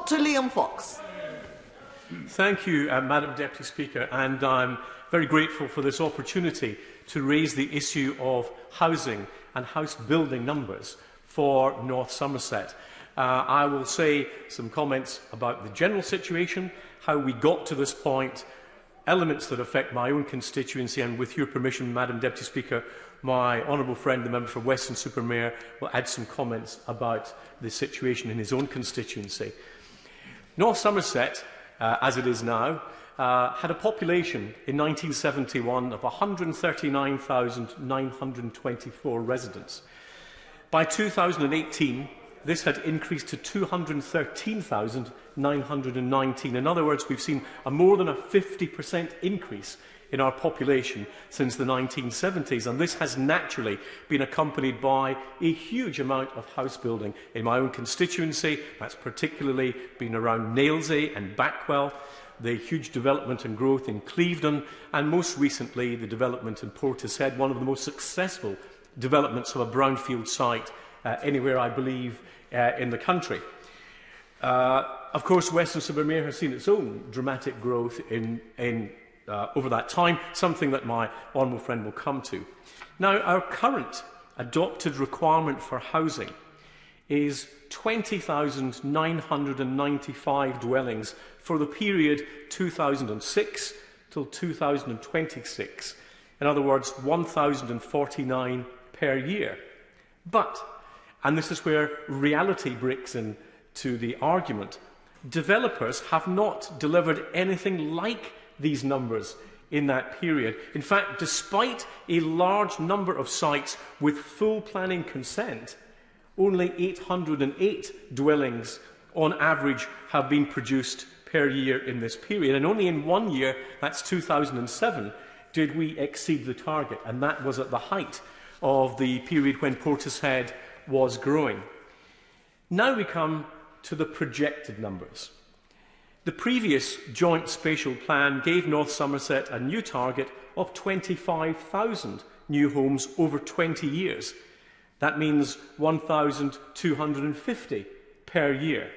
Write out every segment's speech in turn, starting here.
Dr. Liam Fox. Thank you, Madam Deputy Speaker, and I'm very grateful for this opportunity to raise the issue of housing and house building numbers for North Somerset. I will say some comments about the general situation, how we got to this point, elements that affect my own constituency, and with your permission, Madam Deputy Speaker, my honourable friend, the member for Weston-super-Mare, will add some comments about the situation in his own constituency. North Somerset, as it is now, had a population in 1971 of 139,924 residents. By 2018, this had increased to 213,919. In other words, we've seen a more than a 50% increase in our population since the 1970s, and this has naturally been accompanied by a huge amount of house building in my own constituency. That's particularly been around Nailsea and Backwell, the huge development and growth in Clevedon, and most recently the development in Portishead, one of the most successful developments of a brownfield site anywhere, I believe, in the country. Of course, Weston-super-Mare has seen its own dramatic growth over that time, something that my honourable friend will come to. Now, our current adopted requirement for housing is 20,995 dwellings for the period 2006 till 2026. In other words, 1,049 per year. But, and this is where reality breaks into the argument, developers have not delivered anything like these numbers in that period. In fact, despite a large number of sites with full planning consent, only 808 dwellings on average have been produced per year in this period. And only in 1 year, that's 2007, did we exceed the target. And that was at the height of the period when Portishead was growing. Now we come to the projected numbers. The previous Joint Spatial Plan gave North Somerset a new target of 25,000 new homes over 20 years. That means 1,250 per year.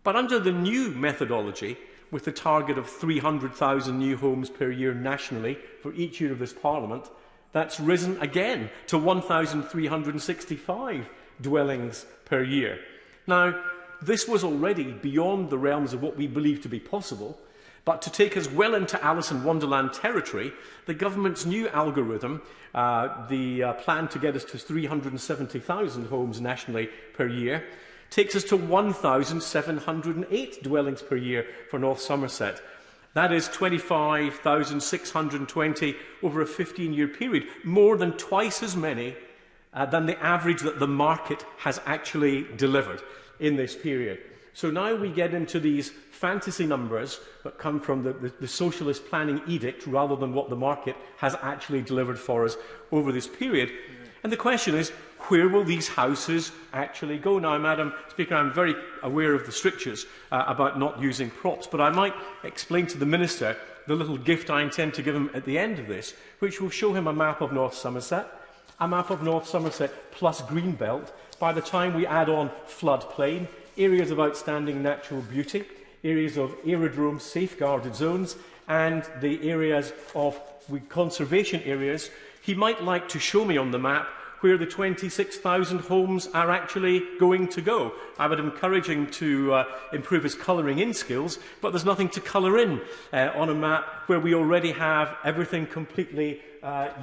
But under the new methodology, with the target of 300,000 new homes per year nationally for each year of this Parliament, that's risen again to 1,365 dwellings per year. Now, this was already beyond the realms of what we believe to be possible, but to take us well into Alice in Wonderland territory, the government's new algorithm, the plan to get us to 370,000 homes nationally per year, takes us to 1,708 dwellings per year for North Somerset. That is 25,620 over a 15-year period, more than twice as many than the average that the market has actually delivered in this period. So now we get into these fantasy numbers that come from the socialist planning edict rather than what the market has actually delivered for us over this period. And the question is, where will these houses actually go? Now, Madam Speaker, I'm very aware of the strictures about not using props, but I might explain to the Minister the little gift I intend to give him at the end of this, which will show him a map of North Somerset, a map of North Somerset plus Greenbelt. By the time we add on floodplain, areas of outstanding natural beauty, areas of aerodrome safeguarded zones, and the areas of conservation areas, he might like to show me on the map where the 26,000 homes are actually going to go. I would encourage him to improve his colouring in skills, but there's nothing to colour in on a map where we already have everything completely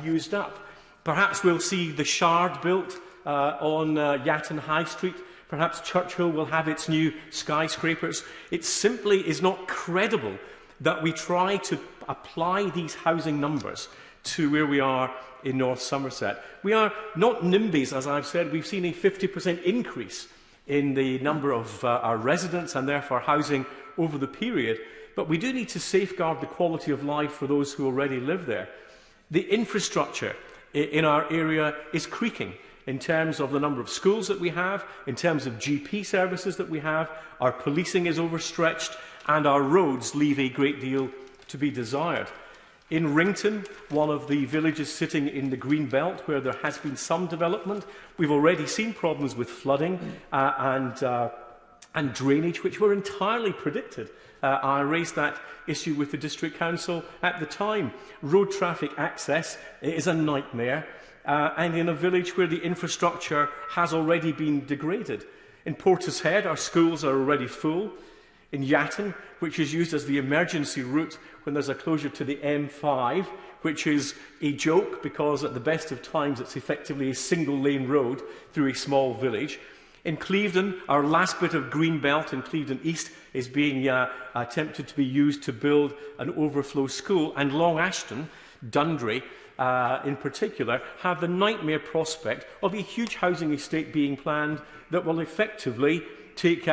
used up. Perhaps we'll see the Shard built on Yatton High Street. Perhaps Churchill will have its new skyscrapers. It simply is not credible that we try to apply these housing numbers to where we are in North Somerset. We are not NIMBYs, as I've said. We've seen a 50% increase in the number of our residents and therefore housing over the period. But we do need to safeguard the quality of life for those who already live there. The infrastructure in our area is creaking in terms of the number of schools that we have, in terms of GP services that we have. Our policing is overstretched and our roads leave a great deal to be desired. In Rington, one of the villages sitting in the Green Belt, where there has been some development, we've already seen problems with flooding and and drainage, which were entirely predicted. I raised that issue with the District Council at the time. Road traffic access is a nightmare, and in a village where the infrastructure has already been degraded. In Portishead, our schools are already full. In Yatton, which is used as the emergency route when there's a closure to the M5, which is a joke because at the best of times it's effectively a single-lane road through a small village. In Clevedon, our last bit of green belt in Clevedon East is being attempted to be used to build an overflow school. And Long Ashton, Dundry in particular, have the nightmare prospect of a huge housing estate being planned that will effectively take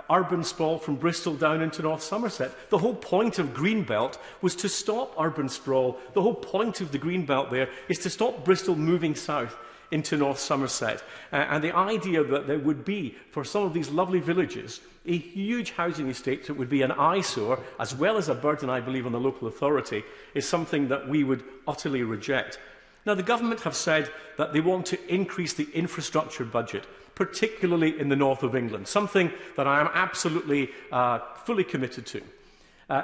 urban sprawl from Bristol down into North Somerset. The whole point of Greenbelt was to stop urban sprawl. The whole point of the Greenbelt there is to stop Bristol moving south into North Somerset. And the idea that there would be, for some of these lovely villages, a huge housing estate that would be an eyesore, as well as a burden, I believe, on the local authority, is something that we would utterly reject. Now, the government have said that they want to increase the infrastructure budget, particularly in the north of England, something that I am absolutely fully committed to.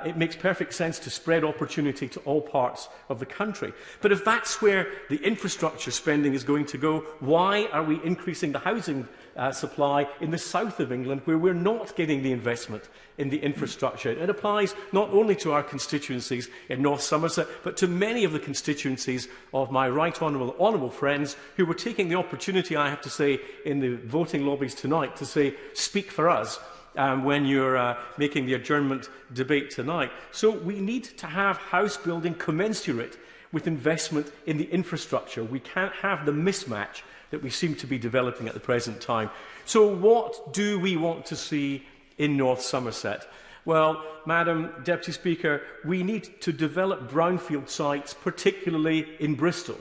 It makes perfect sense to spread opportunity to all parts of the country. But if that's where the infrastructure spending is going to go, why are we increasing the housing supply in the south of England, where we're not getting the investment in the infrastructure? It applies not only to our constituencies in North Somerset, but to many of the constituencies of my right honourable friends who were taking the opportunity, I have to say, in the voting lobbies tonight to say, speak for us. When you're making the adjournment debate tonight. So we need to have house building commensurate with investment in the infrastructure. We can't have the mismatch that we seem to be developing at the present time. So what do we want to see in North Somerset? Well, Madam Deputy Speaker, we need to develop brownfield sites, particularly in Bristol.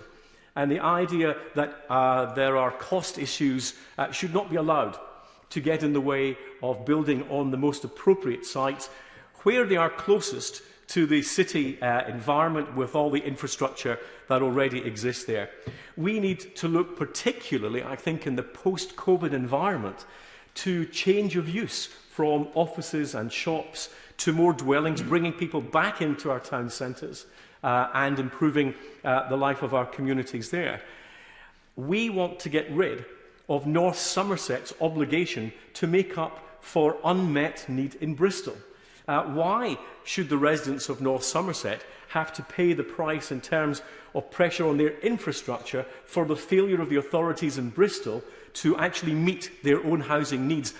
And the idea that there are cost issues should not be allowed to get in the way of building on the most appropriate sites where they are closest to the city environment with all the infrastructure that already exists there. We need to look particularly, I think, in the post-COVID environment to change of use from offices and shops to more dwellings, bringing people back into our town centres and improving the life of our communities there. We want to get rid of North Somerset's obligation to make up for unmet need in Bristol. Why should the residents of North Somerset have to pay the price in terms of pressure on their infrastructure for the failure of the authorities in Bristol to actually meet their own housing needs,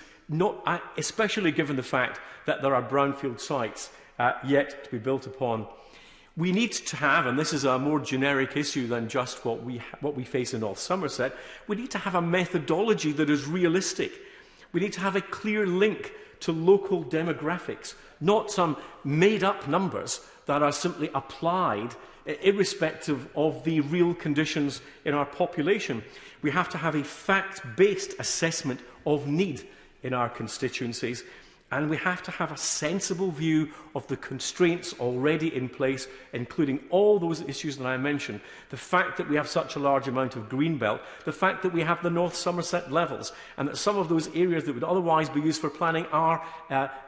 especially given the fact that there are brownfield sites yet to be built upon? We need to have, and this is a more generic issue than just what we face in North Somerset, we need to have a methodology that is realistic. We need to have a clear link to local demographics, not some made-up numbers that are simply applied irrespective of the real conditions in our population. We have to have a fact-based assessment of need in our constituencies. And we have to have a sensible view of the constraints already in place, including all those issues that I mentioned. The fact that we have such a large amount of greenbelt, the fact that we have the North Somerset levels, and that some of those areas that would otherwise be used for planning are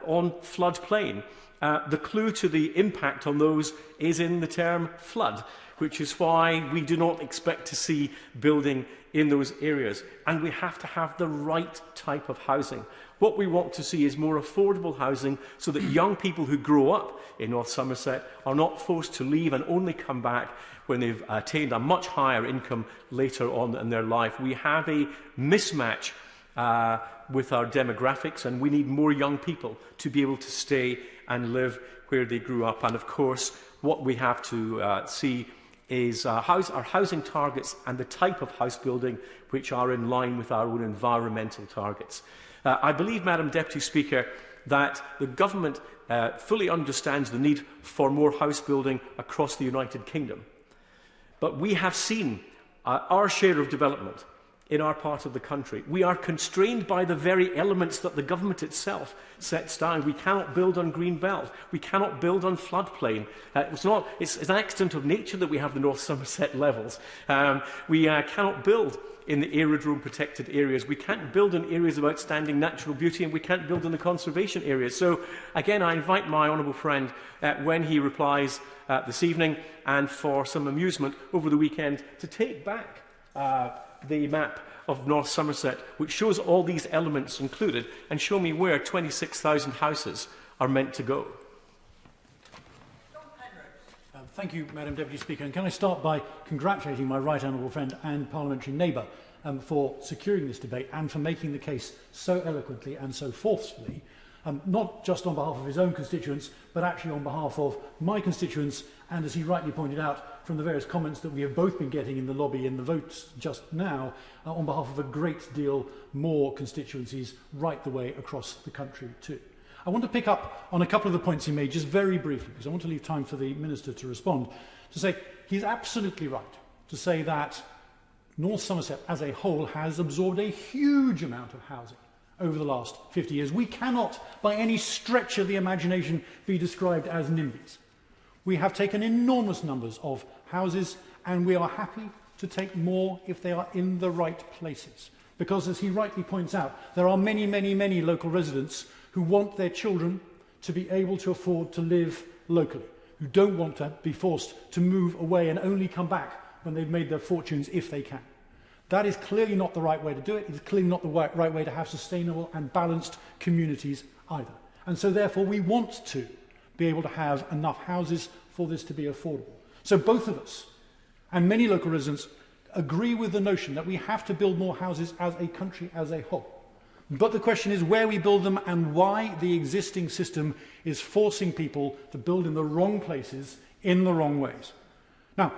on floodplain. The clue to the impact on those is in the term flood, which is why we do not expect to see building in those areas. And we have to have the right type of housing. What we want to see is more affordable housing so that young people who grow up in North Somerset are not forced to leave and only come back when they've attained a much higher income later on in their life. We have a mismatch with our demographics, and we need more young people to be able to stay and live where they grew up. And of course, what we have to see is our housing targets and the type of house building which are in line with our own environmental targets. I believe, Madam Deputy Speaker, that the government fully understands the need for more house building across the United Kingdom. But we have seen our share of development in our part of the country. We are constrained by the very elements that the government itself sets down. We cannot build on green belt. We cannot build on floodplain. It's an accident of nature that we have the North Somerset levels. We cannot build in the aerodrome protected areas. We can't build in areas of outstanding natural beauty, and we can't build in the conservation areas. So again, I invite my honourable friend, when he replies this evening, and for some amusement over the weekend, to take back the map of North Somerset, which shows all these elements included, and show me where 26,000 houses are meant to go. Thank you, Madam Deputy Speaker. And can I start by congratulating my right honourable friend and parliamentary neighbour for securing this debate and for making the case so eloquently and so forcefully, not just on behalf of his own constituents, but actually on behalf of my constituents, and as he rightly pointed out from the various comments that we have both been getting in the lobby in the votes just now, on behalf of a great deal more constituencies right the way across the country too. I want to pick up on a couple of the points he made just very briefly, because I want to leave time for the Minister to respond, to say he's absolutely right to say that North Somerset as a whole has absorbed a huge amount of housing over the last 50 years. We cannot, by any stretch of the imagination, be described as NIMBYs. We have taken enormous numbers of houses, and we are happy to take more if they are in the right places. Because, as he rightly points out, there are many, many, many local residents who want their children to be able to afford to live locally, who don't want to be forced to move away and only come back when they've made their fortunes if they can. That is clearly not the right way to do it. It's clearly not the right way to have sustainable and balanced communities either. And so therefore we want to be able to have enough houses for this to be affordable. So both of us and many local residents agree with the notion that we have to build more houses as a country as a whole. But the question is where we build them and why the existing system is forcing people to build in the wrong places in the wrong ways. Now,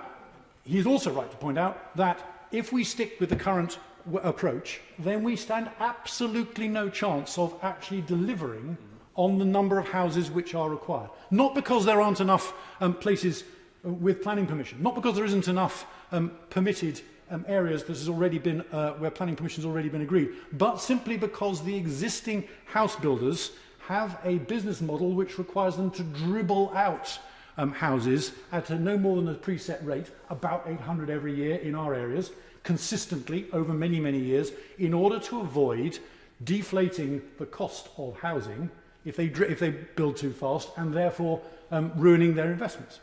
he is also right to point out that if we stick with the current approach, then we stand absolutely no chance of actually delivering on the number of houses which are required. Not because there aren't enough places with planning permission, not because there isn't enough permitted areas that has already been, where planning permission has already been agreed, but simply because the existing house builders have a business model which requires them to dribble out houses at no more than a preset rate, about 800 every year in our areas, consistently over many, many years, in order to avoid deflating the cost of housing if they build too fast, and therefore ruining their investments.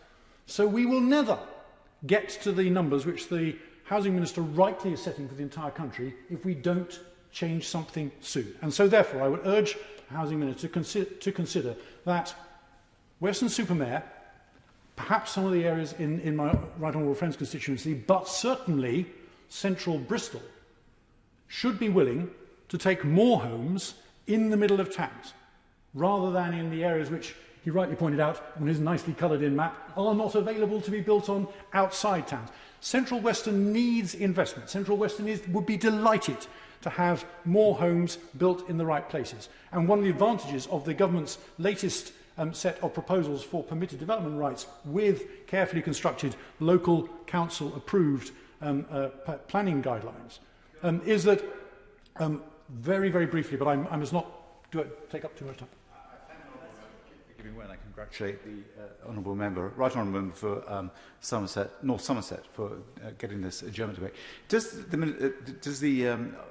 So we will never get to the numbers which the Housing Minister rightly is setting for the entire country if we don't change something soon. And so therefore I would urge the Housing Minister to consider that Weston-super-Mare, perhaps some of the areas in my right honourable friend's constituency, but certainly central Bristol, should be willing to take more homes in the middle of towns, rather than in the areas which he rightly pointed out on his nicely coloured in map are not available to be built on outside towns. Central Western needs investment. Central Western would be delighted to have more homes built in the right places. And one of the advantages of the government's latest set of proposals for permitted development rights with carefully constructed local council approved planning guidelines is that, very, very briefly, but I must not take up too much time. When I congratulate the honourable member, right honourable member for North Somerset, for getting this adjournment debate. Does the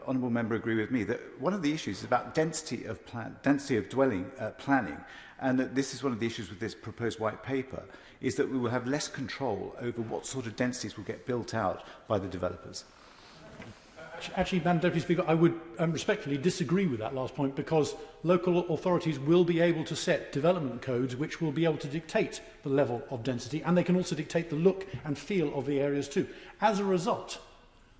honourable member agree with me that one of the issues is about density of dwelling planning, and that this is one of the issues with this proposed white paper, is that we will have less control over what sort of densities will get built out by the developers? Actually, Madam Deputy Speaker, I would respectfully disagree with that last point, because local authorities will be able to set development codes which will be able to dictate the level of density, and they can also dictate the look and feel of the areas too. As a result,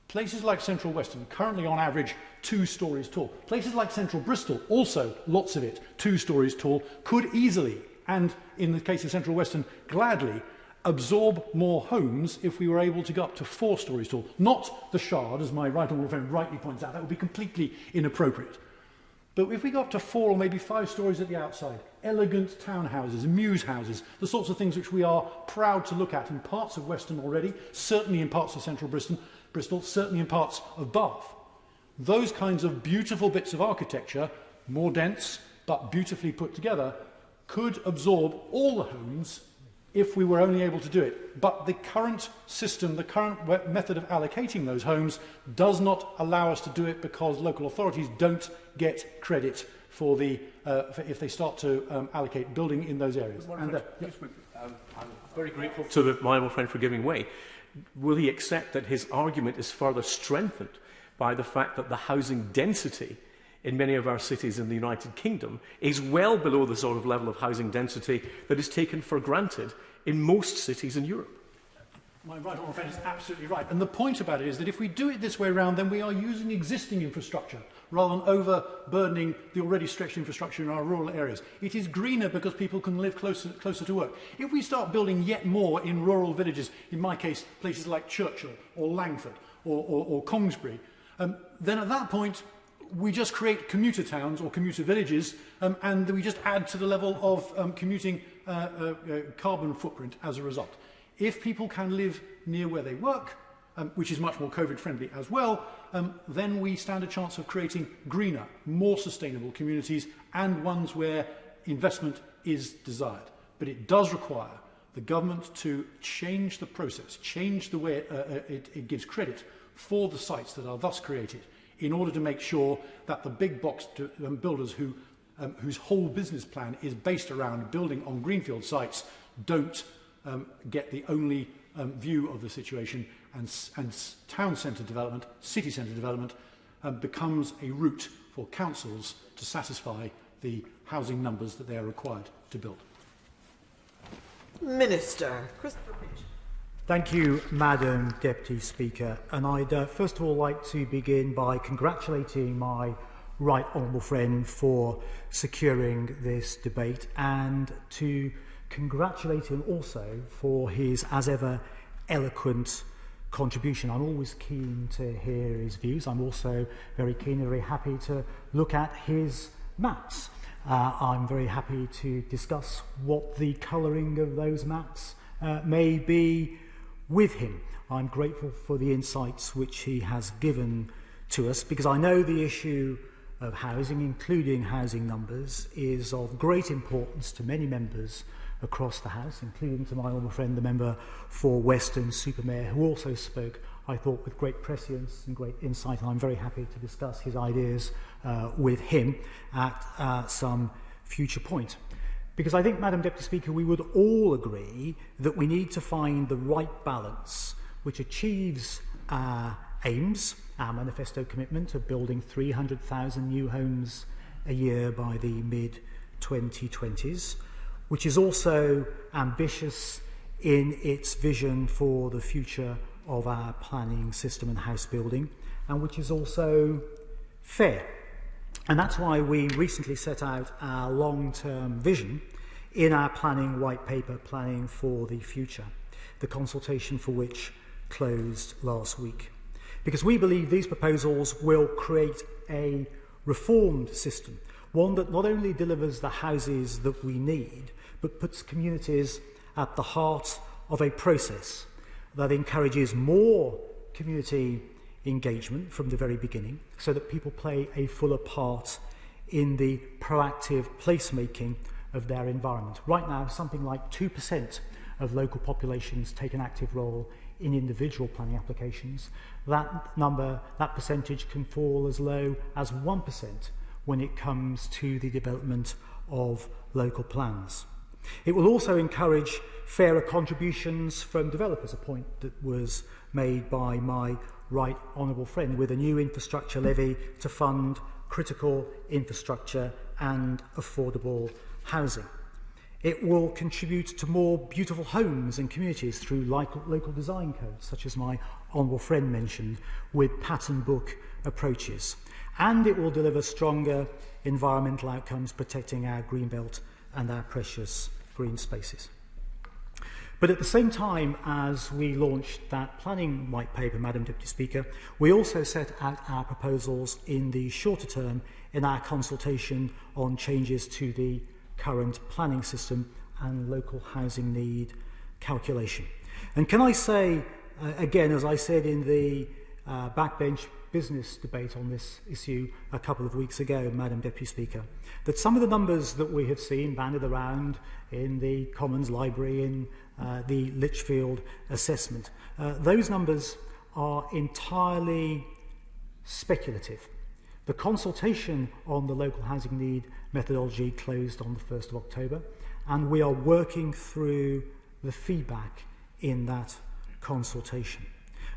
places like Central Western, currently on average 2 stories tall, places like Central Bristol, also lots of it 2 stories tall, could easily, and in the case of Central Western, gladly, absorb more homes if we were able to go up to 4 stories tall. Not the Shard, as my right honourable friend rightly points out. That would be completely inappropriate. But if we go up to 4 or maybe 5 stories at the outside, elegant townhouses, mews houses, the sorts of things which we are proud to look at in parts of Western already, certainly in parts of Central Bristol, certainly in parts of Bath. Those kinds of beautiful bits of architecture, more dense but beautifully put together, could absorb all the homes if we were only able to do it. But the current system, the current method of allocating those homes does not allow us to do it because local authorities don't get credit for for if they start to allocate building in those areas. I'm very grateful to my honourable friend for giving way. Will he accept that his argument is further strengthened by the fact that the housing density in many of our cities in the United Kingdom is well below the sort of level of housing density that is taken for granted in most cities in Europe? My right honourable friend is absolutely right. And the point about it is that if we do it this way around, then we are using existing infrastructure rather than overburdening the already stretched infrastructure in our rural areas. It is greener because people can live closer to work. If we start building yet more in rural villages, in my case, places like Churchill or Langford or Congsbury, then at that point, we just create commuter towns or commuter villages, and we just add to the level of commuting carbon footprint as a result. If people can live near where they work, which is much more COVID-friendly as well, then we stand a chance of creating greener, more sustainable communities and ones where investment is desired. But it does require the government to change the process, change the way it gives credit for the sites that are thus created, in order to make sure that the big box builders whose whole business plan is based around building on greenfield sites don't get the only view of the situation, and town centre development, city centre development becomes a route for councils to satisfy the housing numbers that they are required to build. Minister. Thank you, Madam Deputy Speaker. And I'd first of all like to begin by congratulating my right honourable friend for securing this debate, and to congratulate him also for his, as ever, eloquent contribution. I'm always keen to hear his views. I'm also very keen and very happy to look at his maps. I'm very happy to discuss what the colouring of those maps may be with him. I'm grateful for the insights which he has given to us, because I know the issue of housing, including housing numbers, is of great importance to many members across the House, including to my honourable friend, the member for Weston-super-Mare, who also spoke, I thought, with great prescience and great insight. And I'm very happy to discuss his ideas with him at some future point. Because I think, Madam Deputy Speaker, we would all agree that we need to find the right balance which achieves our aims, our manifesto commitment of building 300,000 new homes a year by the mid-2020s, which is also ambitious in its vision for the future of our planning system and house building, and which is also fair. And that's why we recently set out our long-term vision in our planning white paper, Planning for the Future, the consultation for which closed last week. Because we believe these proposals will create a reformed system, one that not only delivers the houses that we need, but puts communities at the heart of a process that encourages more community engagement from the very beginning, so that people play a fuller part in the proactive placemaking of their environment. Right now, something like 2% of local populations take an active role in individual planning applications. That number, that percentage, can fall as low as 1% when it comes to the development of local plans. It will also encourage fairer contributions from developers, a point that was made by my right honourable friend, with a new infrastructure levy to fund critical infrastructure and affordable housing. It will contribute to more beautiful homes and communities through local design codes, such as my honourable friend mentioned, with pattern book approaches. And it will deliver stronger environmental outcomes, protecting our greenbelt and our precious green spaces. But at the same time as we launched that planning white paper, Madam Deputy Speaker, we also set out our proposals in the shorter term in our consultation on changes to the current planning system and local housing need calculation. And can I say, again, as I said in the backbench business debate on this issue a couple of weeks ago, Madam Deputy Speaker, that some of the numbers that we have seen banded around in the Commons Library, in the Litchfield assessment. Those numbers are entirely speculative. The consultation on the local housing need methodology closed on the 1st of October, and we are working through the feedback in that consultation.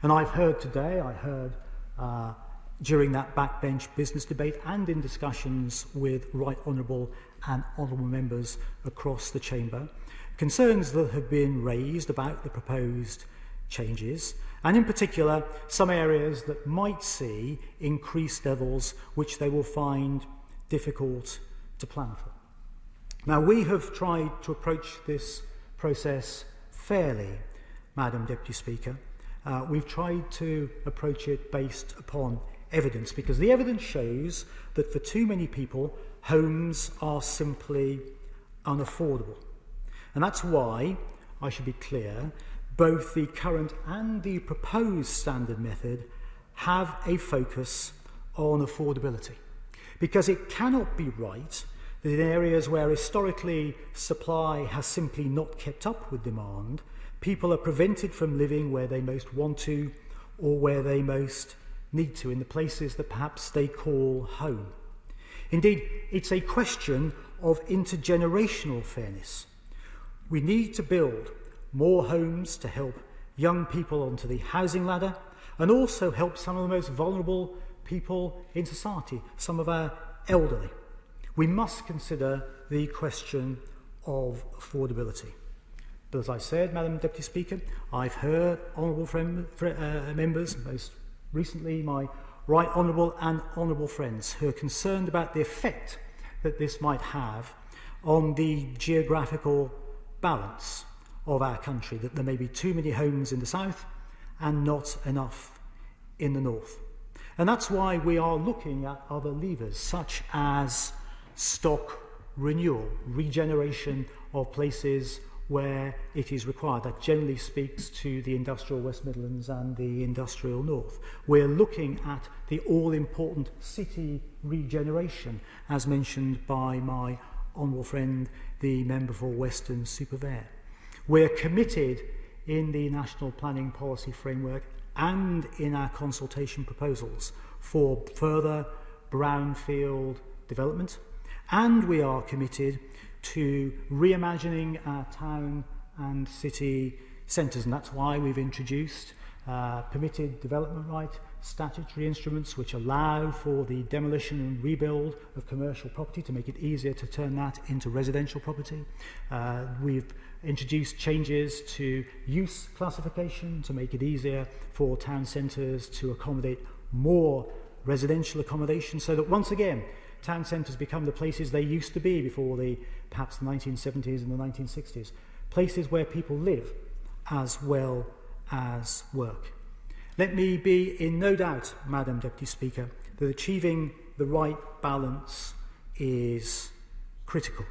And I've heard today, I heard during that backbench business debate and in discussions with Right Honourable and Honourable members across the Chamber, concerns that have been raised about the proposed changes, and in particular some areas that might see increased levels which they will find difficult to plan for. Now, we have tried to approach this process fairly, Madam Deputy Speaker. We've tried to approach it based upon evidence, because the evidence shows that for too many people, homes are simply unaffordable. And that's why, I should be clear, both the current and the proposed standard method have a focus on affordability. Because it cannot be right that in areas where historically supply has simply not kept up with demand, people are prevented from living where they most want to or where they most need to, in the places that perhaps they call home. Indeed, it's a question of intergenerational fairness. We need to build more homes to help young people onto the housing ladder and also help some of the most vulnerable people in society, some of our elderly. We must consider the question of affordability. But as I said, Madam Deputy Speaker, I've heard honourable members, most recently my Right Honourable and Honourable friends, who are concerned about the effect that this might have on the geographical balance of our country, that there may be too many homes in the south and not enough in the north. And that's why we are looking at other levers, such as stock renewal, regeneration of places where it is required. That generally speaks to the industrial West Midlands and the industrial north. We're looking at the all-important city regeneration, as mentioned by my honourable friend, the member for Weston-super-Vare. We're committed in the National Planning Policy Framework and in our consultation proposals for further brownfield development, and we are committed to reimagining our town and city centres, and that's why we've introduced permitted development right statutory instruments which allow for the demolition and rebuild of commercial property to make it easier to turn that into residential property. We've introduced changes to use classification to make it easier for town centres to accommodate more residential accommodation, so that once again town centres become the places they used to be before perhaps the 1970s and the 1960s, places where people live as well as work. Let me be in no doubt, Madam Deputy Speaker, that achieving the right balance is critical.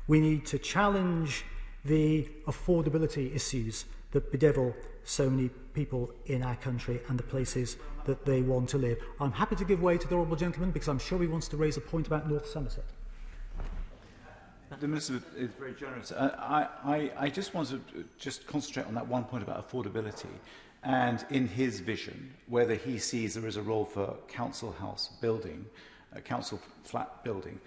We need to challenge the affordability issues that bedevil so many people in our country and the places that they want to live. I'm happy to give way to the honourable gentleman because I'm sure he wants to raise a point about North Somerset. The Minister is very generous. I just want to concentrate on that one point about affordability and in his vision, whether he sees there is a role for council house building, council flat building,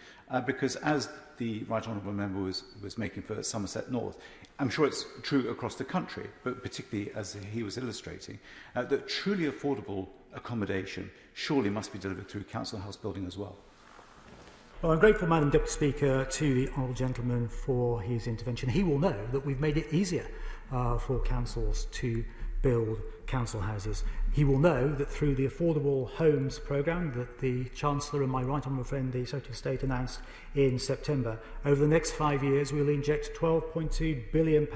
because as the Right Honourable Member was making for Somerset North, I'm sure it's true across the country, but particularly as he was illustrating, that truly affordable accommodation surely must be delivered through council house building as well. Well, I'm grateful, Madam Deputy Speaker, to the honourable gentleman for his intervention. He will know that we've made it easier for councils to build council houses. He will know that through the Affordable Homes programme that the Chancellor and my right honourable friend, the Secretary of State, announced in September, over the next 5 years we'll inject £12.2 billion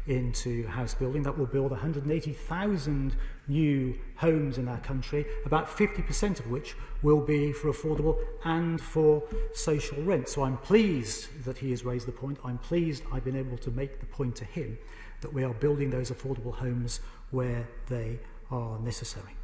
into house building. That will build 180,000 new homes in our country, about 50% of which will be for affordable and for social rent. So I'm pleased that he has raised the point. I'm pleased I've been able to make the point to him that we are building those affordable homes where they are necessary.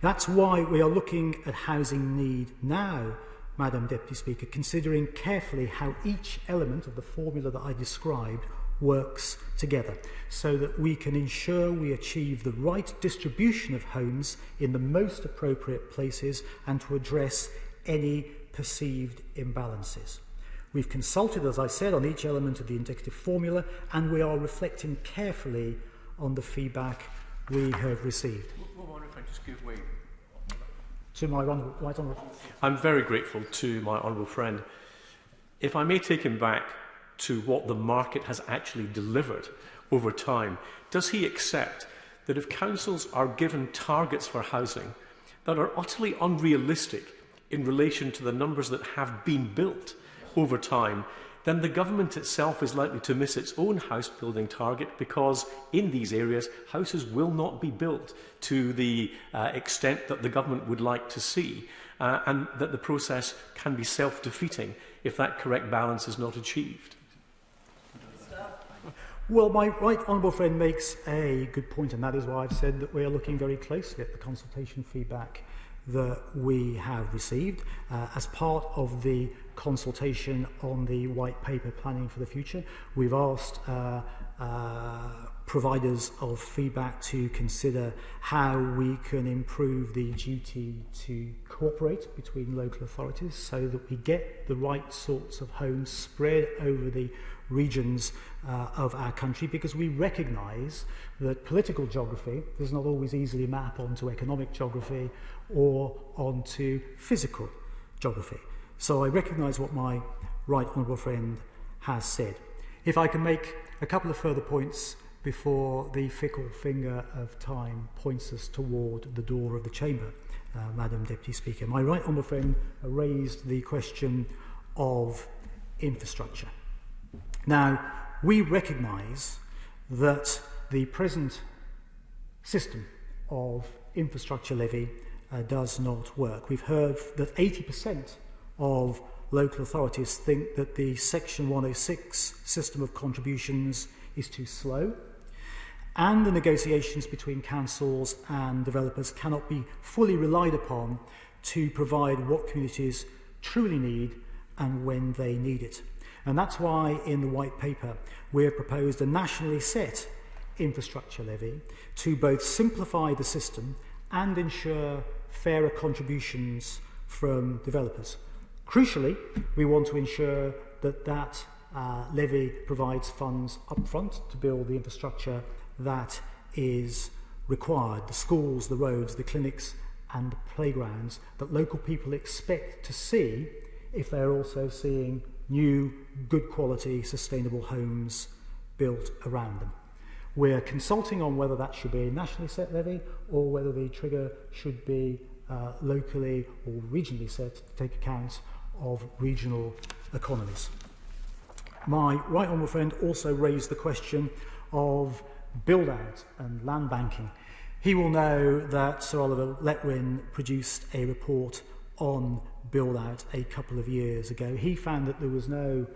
That's why we are looking at housing need now, Madam Deputy Speaker, considering carefully how each element of the formula that I described works together so that we can ensure we achieve the right distribution of homes in the most appropriate places and to address any perceived imbalances. We've consulted, as I said, on each element of the indicative formula, and we are reflecting carefully on the feedback we have received. Well, if I just give way. To my right honourable. I'm very grateful to my honourable friend. If I may take him back to what the market has actually delivered over time, does he accept that if councils are given targets for housing that are utterly unrealistic in relation to the numbers that have been built over time, then the government itself is likely to miss its own house building target, because in these areas houses will not be built to the extent that the government would like to see, and that the process can be self-defeating if that correct balance is not achieved. Well, my right honourable friend makes a good point, and that is why I've said that we are looking very closely at the consultation feedback that we have received as part of the consultation on the white paper planning for the future. We've asked providers of feedback to consider how we can improve the duty to cooperate between local authorities so that we get the right sorts of homes spread over the regions of our country, because we recognise that political geography does not always easily map onto economic geography or onto physical geography. So I recognise what my right honourable friend has said. If I can make a couple of further points before the fickle finger of time points us toward the door of the chamber, Madam Deputy Speaker. My right honourable friend raised the question of infrastructure. Now, we recognise that the present system of infrastructure levy does not work. We've heard that 80% of local authorities think that the Section 106 system of contributions is too slow, and the negotiations between councils and developers cannot be fully relied upon to provide what communities truly need and when they need it. And that's why in the white paper we have proposed a nationally set infrastructure levy to both simplify the system and ensure fairer contributions from developers. Crucially, we want to ensure that that levy provides funds upfront to build the infrastructure that is required, the schools, the roads, the clinics and the playgrounds that local people expect to see if they're also seeing new, good quality, sustainable homes built around them. We're consulting on whether that should be a nationally set levy or whether the trigger should be locally or regionally set to take account of regional economies. My right honourable friend also raised the question of build-out and land banking. He will know that Sir Oliver Letwin produced a report on build-out a couple of years ago. He found that there was no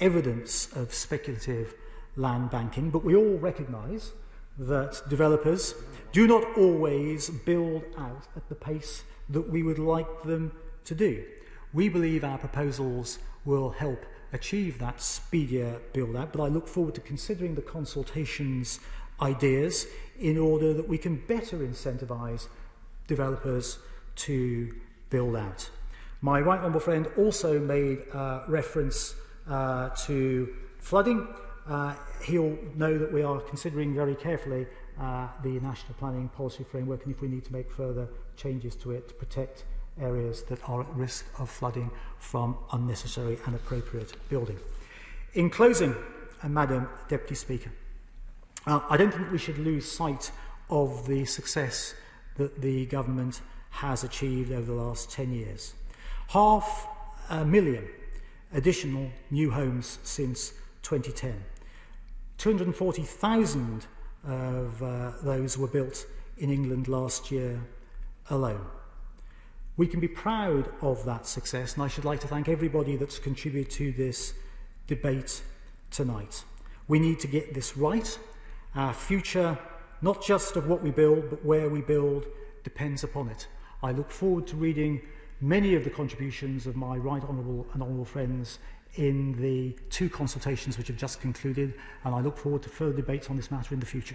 evidence of speculative land banking, but we all recognise that developers do not always build out at the pace that we would like them to do. We believe our proposals will help achieve that speedier build-out, but I look forward to considering the consultations ideas in order that we can better incentivise developers to build out. My right honourable friend also made reference to flooding. He'll know that we are considering very carefully the National Planning Policy Framework, and if we need to make further changes to it to protect areas that are at risk of flooding from unnecessary and appropriate building. In closing, Madam Deputy Speaker, I don't think we should lose sight of the success that the government has achieved over the last 10 years. 500,000 additional new homes since 2010. 240,000 of those were built in England last year alone. We can be proud of that success, and I should like to thank everybody that's contributed to this debate tonight. We need to get this right. Our future, not just of what we build, but where we build, depends upon it. I look forward to reading many of the contributions of my right honourable and honourable friends in the 2 consultations which have just concluded, and I look forward to further debates on this matter in the future.